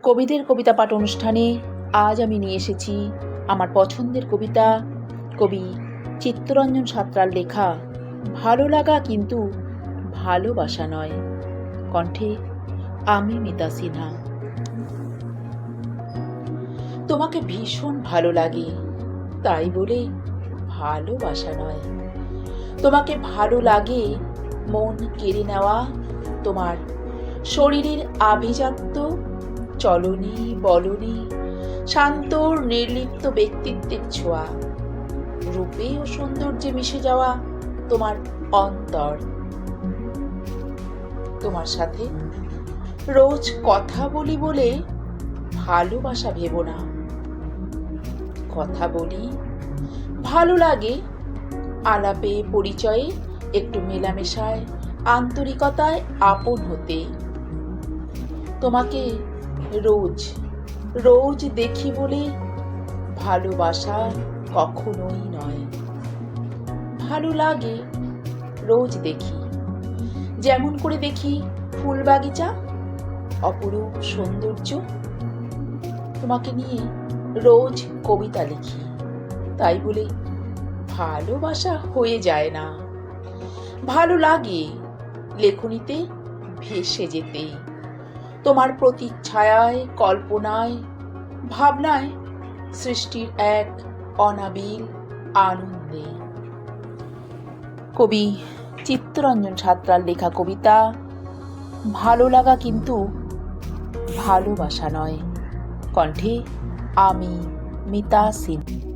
কবিদের কবিতা পাঠ অনুষ্ঠানে আজ আমি নিয়ে এসেছি আমার পছন্দের কবিতা কবি চিত্তরঞ্জন সাঁতরার লেখা ভালো লাগা কিন্তু ভালোবাসা নয়। কণ্ঠে আমি মিতা সিনহা। তোমাকে ভীষণ ভালো লাগে, তাই বলে ভালোবাসা নয়। তোমাকে ভালো লাগে মন কেড়ে নেওয়া তোমার শরীরের আভিজাত্য, চলনি বলনি, শান্ত নির্লিপ্ত ব্যক্তিত্বের ছোঁয়া, রূপে ও সৌন্দর্যে মিশে যাওয়া তোমার অন্তর। তোমার সাথে রোজ কথা বলি বলে ভালোবাসা ভেবো না। কথা বলি, ভালো লাগে, আলাপে পরিচয়ে একটু মেলামেশায় আন্তরিকতায় আপন হতে। তোমাকে রোজ রোজ দেখি বলে ভালোবাসা কখনোই নয়। ভালো লাগে রোজ দেখি, যেমন করে দেখি ফুল বাগিচা, অপরূপ সৌন্দর্য। তোমাকে নিয়ে রোজ কবিতা লিখি, তাই বলে ভালোবাসা হয়ে যায় না। ভালো লাগে লেখনীতে ভেসে যেতে, তোমার প্রতিচ্ছায়ায়, কল্পনায়, ভাবনায় সৃষ্টির এক অনাবিল আনন্দে। কবি চিত্তরঞ্জন সাঁতরার লেখা কবিতা ভালো লাগা কিন্তু ভালোবাসা নয়। কণ্ঠে আমি মিতা সিনহা।